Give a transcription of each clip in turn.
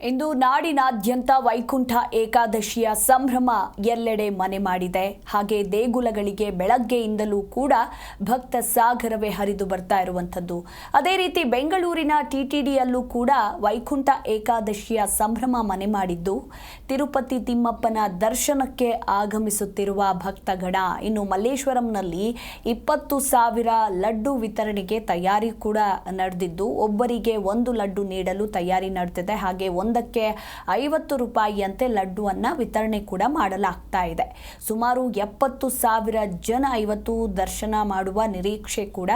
ಇಂದು ನಾಡಿನಾದ್ಯಂತ ವೈಕುಂಠ ಏಕಾದಶಿಯ ಸಂಭ್ರಮ ಎಲ್ಲೆಡೆ ಮನೆ ಮಾಡಿದೆ. ಹಾಗೆ ದೇಗುಲಗಳಿಗೆ ಬೆಳಗ್ಗೆಯಿಂದಲೂ ಕೂಡ ಭಕ್ತ ಸಾಗರವೇ ಹರಿದು ಬರ್ತಾ ಇರುವಂಥದ್ದು. ಅದೇ ರೀತಿ ಬೆಂಗಳೂರಿನ ಟಿಟಿಡಿಯಲ್ಲೂ ಕೂಡ ವೈಕುಂಠ ಏಕಾದಶಿಯ ಸಂಭ್ರಮ ಮನೆ ಮಾಡಿದ್ದು, ತಿರುಪತಿ ತಿಮ್ಮಪ್ಪನ ದರ್ಶನಕ್ಕೆ ಆಗಮಿಸುತ್ತಿರುವ ಭಕ್ತಗಣ. ಇನ್ನು ಮಲ್ಲೇಶ್ವರಂನಲ್ಲಿ 20,000 ಲಡ್ಡು ವಿತರಣೆಗೆ ತಯಾರಿ ಕೂಡ ನಡೆದಿದ್ದು, ಒಬ್ಬರಿಗೆ 1 ಲಡ್ಡು ನೀಡಲು ತಯಾರಿ ನಡೆದಿದೆ. ಹಾಗೆ ಒಂದಕ್ಕೆ 50 ರೂಪಾಯಿಯಂತೆ ಲಡ್ಡುವನ್ನ ವಿತರಣೆ ಕೂಡ ಮಾಡಲಾಗ್ತಾ ಇದೆ. ಸುಮಾರು 70,000 ಜನ ಇವತ್ತು ದರ್ಶನ ಮಾಡುವ ನಿರೀಕ್ಷೆ ಕೂಡ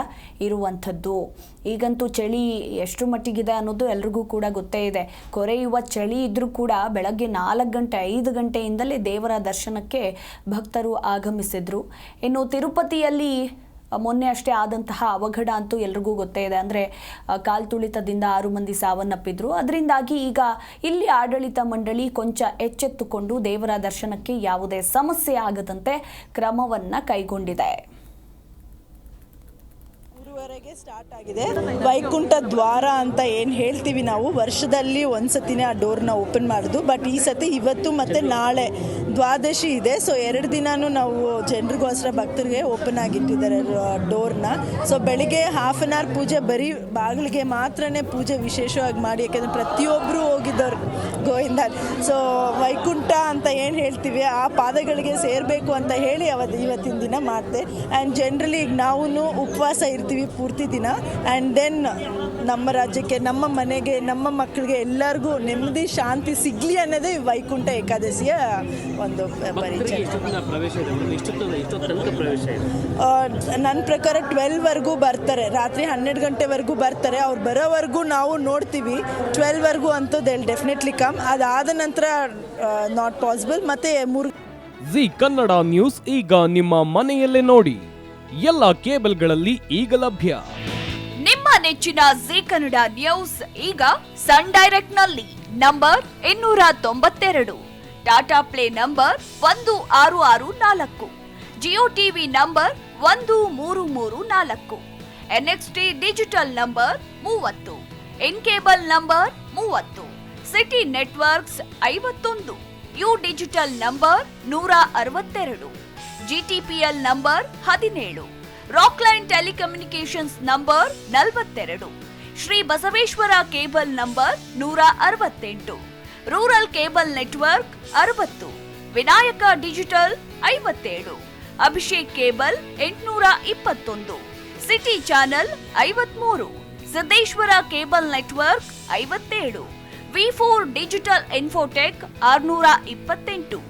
ಇರುವಂಥದ್ದು. ಈಗಂತೂ ಚಳಿ ಎಷ್ಟು ಮಟ್ಟಿಗಿದೆ ಅನ್ನೋದು ಎಲ್ರಿಗೂ ಕೂಡ ಗೊತ್ತೇ ಇದೆ. ಕೊರೆಯುವ ಚಳಿ ಇದ್ರೂ ಕೂಡ ಬೆಳಗ್ಗೆ 4 ಗಂಟೆ 5 ಗಂಟೆಯಿಂದಲೇ ದೇವರ ದರ್ಶನಕ್ಕೆ ಭಕ್ತರು ಆಗಮಿಸಿದ್ರು. ಇನ್ನು ತಿರುಪತಿಯಲ್ಲಿ ಮೊನ್ನೆ ಅಷ್ಟೇ ಆದಂತಹ ಅವಘಡ ಅಂತೂ ಎಲ್ರಿಗೂ ಗೊತ್ತೇ ಇದೆ. ಅಂದರೆ ಕಾಲ್ತುಳಿತದಿಂದ 6 ಮಂದಿ ಸಾವನ್ನಪ್ಪಿದ್ರು. ಅದರಿಂದಾಗಿ ಈಗ ಇಲ್ಲಿ ಆಡಳಿತ ಮಂಡಳಿ ಕೊಂಚ ಎಚ್ಚೆತ್ತುಕೊಂಡು ದೇವರ ದರ್ಶನಕ್ಕೆ ಯಾವುದೇ ಸಮಸ್ಯೆ ಆಗದಂತೆ ಕ್ರಮವನ್ನು ಕೈಗೊಂಡಿದೆ. ವರೆಗೆ ಸ್ಟಾರ್ಟ್ ಆಗಿದೆ. ವೈಕುಂಠ ದ್ವಾರ ಅಂತ ಏನು ಹೇಳ್ತೀವಿ ನಾವು, ವರ್ಷದಲ್ಲಿ ಒಂದ್ಸತಿನೇ ಆ ಡೋರ್ನ ಓಪನ್ ಮಾಡೋದು. ಬಟ್ ಈ ಸತಿ ಇವತ್ತು ಮತ್ತು ನಾಳೆ ದ್ವಾದಶಿ ಇದೆ. ಸೊ 2 ದಿನಾನು ನಾವು ಜನರಿಗೋಸ್ಕರ ಭಕ್ತರಿಗೆ ಓಪನ್ ಆಗಿಟ್ಟಿದ್ದಾರೆ ಡೋರ್ನ. ಸೊ ಬೆಳಿಗ್ಗೆ ಹಾಫ್ ಆನ್ ಅವರ್ ಪೂಜೆ, ಬರೀ ಬಾಗಿಲಿಗೆ ಮಾತ್ರನೇ ಪೂಜೆ ವಿಶೇಷವಾಗಿ ಮಾಡಿ, ಯಾಕೆಂದರೆ ಪ್ರತಿಯೊಬ್ಬರು ಹೋಗಿದ್ದವ್ರು ಗೋವಿಂದ. ಸೊ ವೈಕುಂಠ ಅಂತ ಏನು ಹೇಳ್ತೀವಿ ಆ ಪಾದಗಳಿಗೆ ಸೇರಬೇಕು ಅಂತ ಹೇಳಿ ಇವತ್ತಿನ ದಿನ ಮಾಡ್ತೆ. ಆ್ಯಂಡ್ ಜನರಲಿ ಈಗ ನಾವು ಉಪವಾಸ ಇರ್ತೀವಿ ಪೂರ್ತಿ ದಿನ. ಆ್ಯಂಡ್ ದೆನ್ ನಮ್ಮ ರಾಜ್ಯಕ್ಕೆ, ನಮ್ಮ ಮನೆಗೆ, ನಮ್ಮ ಮಕ್ಕಳಿಗೆ ಎಲ್ಲರಿಗೂ ನೆಮ್ಮದಿ ಶಾಂತಿ ಸಿಗಲಿ ಅನ್ನೋದೇ ವೈಕುಂಠ ಏಕಾದಶಿಯ ಒಂದು ಪರಿಚಯ. ನನ್ನ ಪ್ರಕಾರ 12ವರೆಗೂ ಬರ್ತಾರೆ, ರಾತ್ರಿ 12 ಗಂಟೆವರೆಗೂ ಬರ್ತಾರೆ. ಅವ್ರು ಬರೋವರೆಗೂ ನಾವು ನೋಡ್ತೀವಿ. 12ವರೆಗೂ ಅಂತೂ ದೇಲ್ ಡೆಫಿನೆಟ್ಲಿ ಕಮ್. ಅದಾದ ನಂತರ ನಾಟ್ ಪಾಸಿಬಲ್. ಮತ್ತೆ ಜಿ ಕನ್ನಡ ನ್ಯೂಸ್ ಈಗ ನಿಮ್ಮ ಮನೆಯಲ್ಲೇ ನೋಡಿ. ಎಲ್ಲ ಕೇಬಲ್ಗಳಲ್ಲಿ ಈಗ ಲಭ್ಯ. ನಿಮ್ಮ ನೆಚ್ಚಿನ ಜಿ ಕನ್ನಡ ನ್ಯೂಸ್ ಈಗ ಸನ್ ಡೈರೆಕ್ಟ್ ನಲ್ಲಿ number 292, Tata play number 1664, Jio TV number 1334, NXT digital number 30, in cable number 30, city networks 51, U digital number 162, GTPL number 17, Rockline telecommunications number 42, Shri Basaveshwara cable number 168, rural cable network 60, Vinayaka digital 57, Abhishek cable 821, city channel 53, Siddeshwara cable network 57, ವಿ4 digital infotech 628,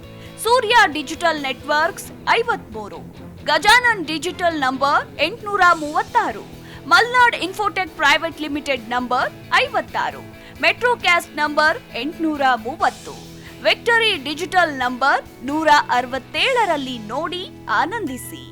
Surya digital networks 53, Gajanan digital number 836, Malnad infotech private limited number 56, metrocast number 830, victory digital number 167ರಲ್ಲಿ ನೋಡಿ ಆನಂದಿಸಿ.